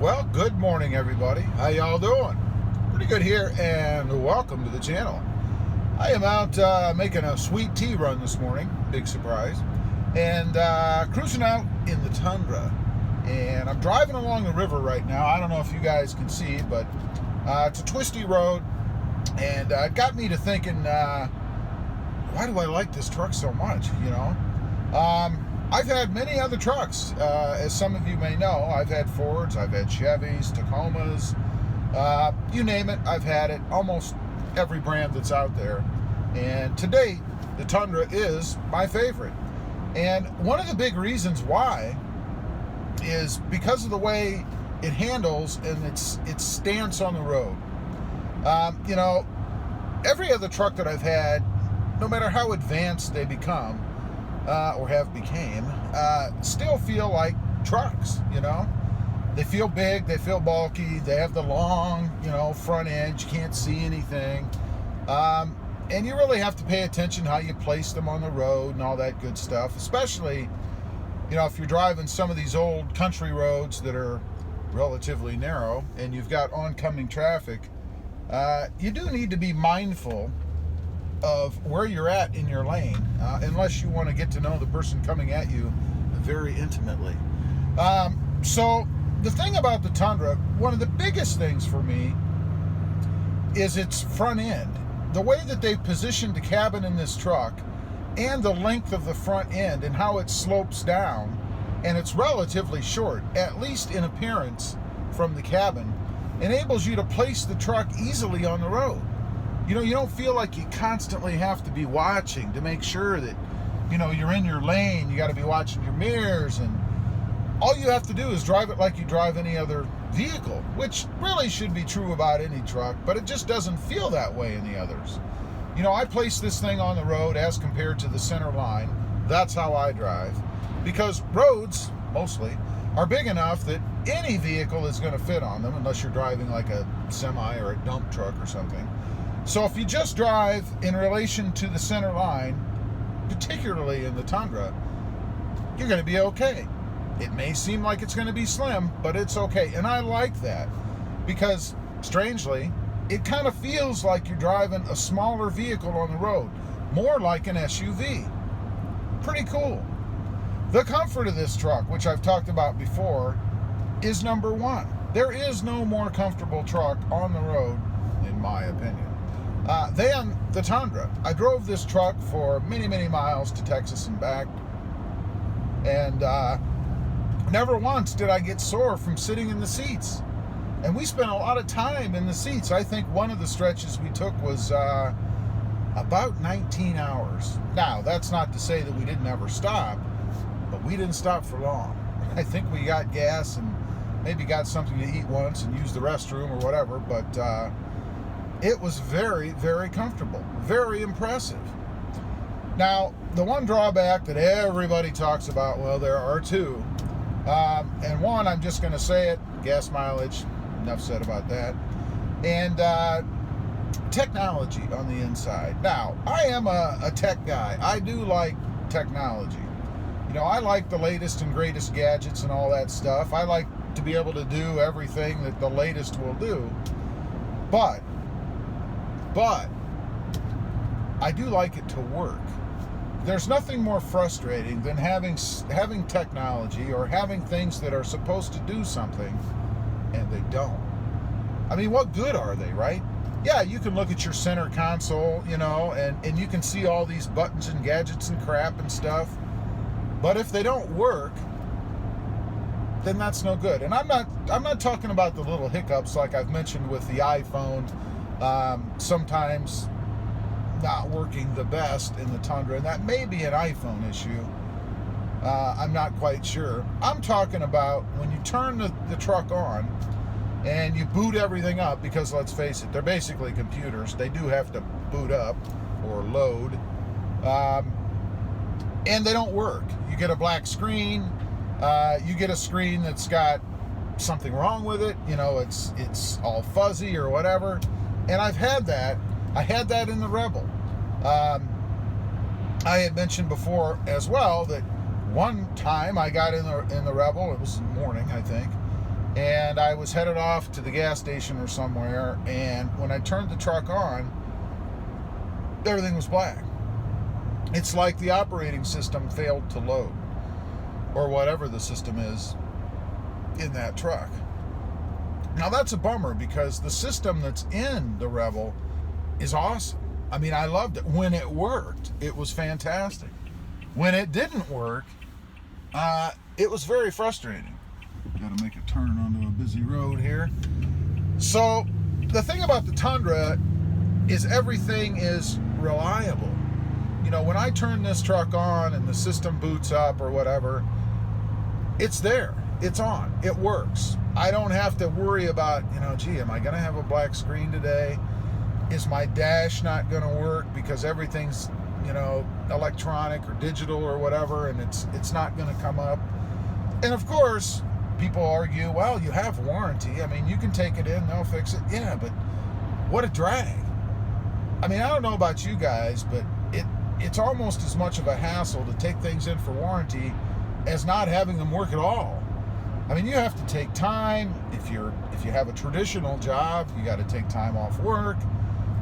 Well, good morning, everybody. How y'all doing? Pretty good here, and welcome to the channel. I am out making a sweet tea run this morning, big surprise, and cruising out in the Tundra. And I'm driving along the river right now. I don't know if you guys can see, but it's a twisty road, and it got me to thinking, why do I like this truck so much, you know? I've had many other trucks, as some of you may know. I've had Fords, I've had Chevys, Tacomas, you name it, I've had it. Almost every brand that's out there. And to date, the Tundra is my favorite. And one of the big reasons why is because of the way it handles and its stance on the road. You know, every other truck that I've had, no matter how advanced they become, or have became, still feel like trucks, you know? They feel big, they feel bulky, they have the long, you know, front end, you can't see anything. And you really have to pay attention how you place them on the road and all that good stuff, especially, you know, if you're driving some of these old country roads that are relatively narrow and you've got oncoming traffic. You do need to be mindful of where you're at in your lane, unless you want to get to know the person coming at you very intimately. So the thing about the Tundra, one of the biggest things for me is its front end. The way that they've positioned the cabin in this truck and the length of the front end and how it slopes down, and it's relatively short, at least in appearance from the cabin, enables you to place the truck easily on the road. You know, you don't feel like you constantly have to be watching to make sure that, you know, you're in your lane. You got to be watching your mirrors, and all you have to do is drive it like you drive any other vehicle, which really should be true about any truck, but it just doesn't feel that way in the others. You know, I place this thing on the road as compared to the center line. That's how I drive, because roads, mostly, are big enough that any vehicle is going to fit on them, unless you're driving like a semi or a dump truck or something. So if you just drive in relation to the center line, particularly in the Tundra, you're going to be okay. It may seem like it's going to be slim, but it's okay. And I like that because, strangely, it kind of feels like you're driving a smaller vehicle on the road, more like an SUV. Pretty cool. The comfort of this truck, which I've talked about before, is number one. There is no more comfortable truck on the road, in my opinion, than the Tundra. I drove this truck for many, many miles to Texas and back, and never once did I get sore from sitting in the seats. And we spent a lot of time in the seats. I think one of the stretches we took was about 19 hours. Now, that's not to say that we didn't ever stop, but we didn't stop for long. I think we got gas and maybe got something to eat once and used the restroom or whatever, but it was very, very comfortable, very impressive. Now, the one drawback that everybody talks about, well, there are two. And one, I'm just going to say it, gas mileage, enough said about that. And technology on the inside. Now, I am a tech guy. I do like technology. You know, I like the latest and greatest gadgets and all that stuff. I like to be able to do everything that the latest will do. But I do like it to work. There's nothing more frustrating than having technology or having things that are supposed to do something and they don't. I mean, what good are they, right? Yeah, you can look at your center console, you know, and you can see all these buttons and gadgets and crap and stuff. But if they don't work, then that's no good. And I'm not talking about the little hiccups like I've mentioned with the iPhone. Sometimes not working the best in the Tundra, and that may be an iPhone issue. I'm not quite sure. I'm talking about when you turn the truck on and you boot everything up, because let's face it, they're basically computers. They do have to boot up or load, and they don't work. You get a black screen. You get a screen that's got something wrong with it. You know, it's all fuzzy or whatever. And I've had that. I had that in the Rebel. I had mentioned before as well that one time I got in the Rebel, it was in the morning, I think, and I was headed off to the gas station or somewhere, and when I turned the truck on, everything was black. It's like the operating system failed to load, or whatever the system is in that truck. Now that's a bummer, because the system that's in the Rebel is awesome. I mean, I loved it. When it worked, it was fantastic. When it didn't work, it was very frustrating. Got to make a turn onto a busy road here. So the thing about the Tundra is everything is reliable. You know, when I turn this truck on and the system boots up or whatever, it's there. It's on. It works. I don't have to worry about, gee, am I going to have a black screen today? Is my dash not going to work because everything's, electronic or digital or whatever, and it's not going to come up? And of course, people argue, well, you have warranty. I mean, you can take it in, they'll fix it. Yeah, but what a drag. I mean, I don't know about you guys, but it's almost as much of a hassle to take things in for warranty as not having them work at all. I mean, you have to take time. If you have a traditional job, you got to take time off work.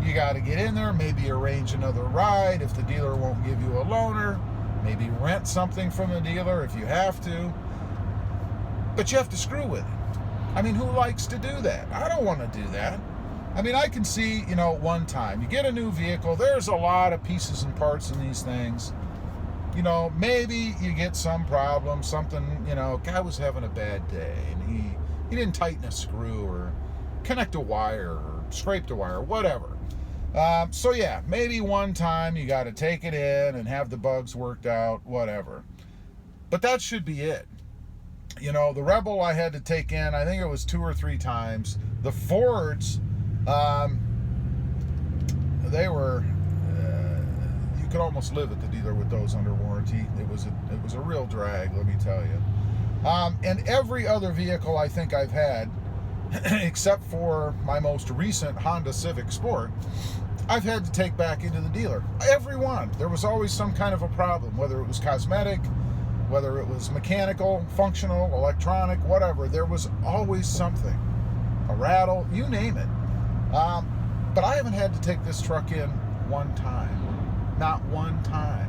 You got to get in there, maybe arrange another ride if the dealer won't give you a loaner. Maybe rent something from the dealer if you have to. But you have to screw with it. I mean, who likes to do that? I don't want to do that. I mean, I can see, one time you get a new vehicle, there's a lot of pieces and parts in these things. Maybe you get some problem, something, guy was having a bad day and he didn't tighten a screw or connect a wire or scraped a wire, whatever. So yeah, maybe one time you got to take it in and have the bugs worked out, whatever. But that should be it. The Rebel I had to take in, I think it was 2 or 3 times. The Fords, they were, you could almost live at the dealer with those under warranty. It was a real drag, let me tell you. And every other vehicle I think I've had, except for my most recent Honda Civic Sport, I've had to take back into the dealer. Every one. There was always some kind of a problem, whether it was cosmetic, whether it was mechanical, functional, electronic, whatever. There was always something. A rattle, you name it. But I haven't had to take this truck in one time. Not one time.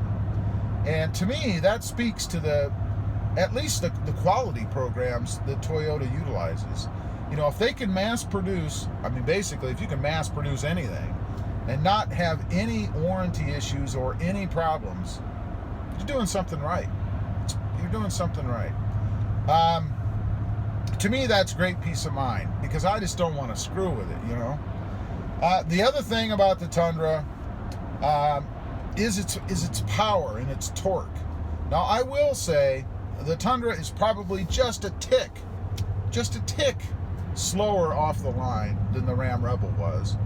And to me, that speaks to at least the quality programs that Toyota utilizes. If they can mass produce, I mean, basically, if you can mass produce anything and not have any warranty issues or any problems, you're doing something right. You're doing something right. To me, that's great peace of mind, because I just don't want to screw with it, The other thing about the Tundra is its power and its torque. Now, I will say the Tundra is probably just a tick slower off the line than the Ram Rebel was.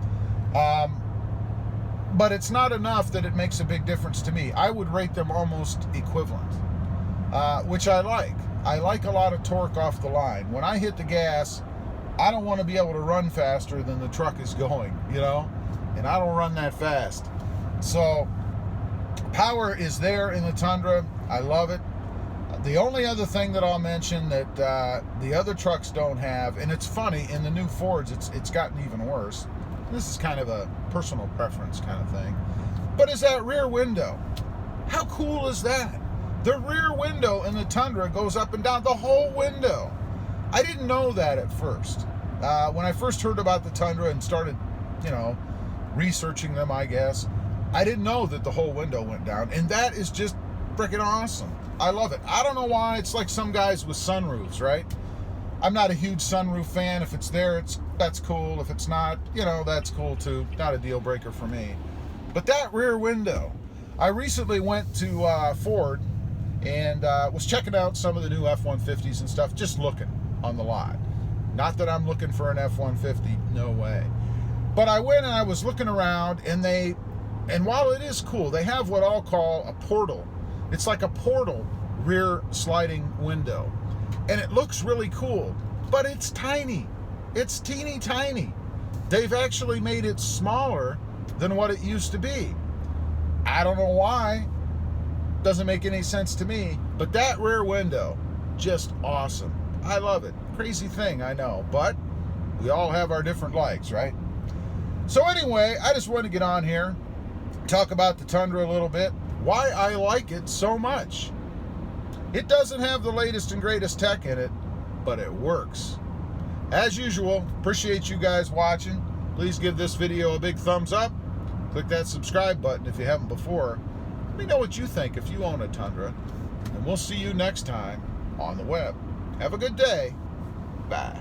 But it's not enough that it makes a big difference to me. I would rate them almost equivalent, which I like. I like a lot of torque off the line. When I hit the gas, I don't want to be able to run faster than the truck is going, and I don't run that fast. So power is there in the Tundra. I love it. The only other thing that I'll mention that the other trucks don't have, and it's funny, in the new Fords, it's gotten even worse. This is kind of a personal preference kind of thing. But is that rear window. How cool is that? The rear window in the Tundra goes up and down, the whole window. I didn't know that at first. When I first heard about the Tundra and started, researching them, I guess, I didn't know that the whole window went down. And that is just freaking awesome. I love it. I don't know why. It's like some guys with sunroofs, right? I'm not a huge sunroof fan. If it's there, that's cool. If it's not, that's cool too. Not a deal breaker for me. But that rear window, I recently went to Ford and was checking out some of the new F-150s and stuff, just looking on the lot. Not that I'm looking for an F-150, no way. But I went and I was looking around, and while it is cool, they have what I'll call a portal. It's like a portal rear sliding window. And it looks really cool, but it's tiny. It's teeny tiny. They've actually made it smaller than what it used to be. I don't know why. Doesn't make any sense to me. But that rear window, just awesome. I love it. Crazy thing, I know, but we all have our different likes, right? So anyway, I just want to get on here, talk about the Tundra a little bit, why I like it so much. It doesn't have the latest and greatest tech in it, but it works. As usual, appreciate you guys watching. Please give this video a big thumbs up. Click that subscribe button if you haven't before. Let me know what you think if you own a Tundra. And we'll see you next time on the web. Have a good day. Bye.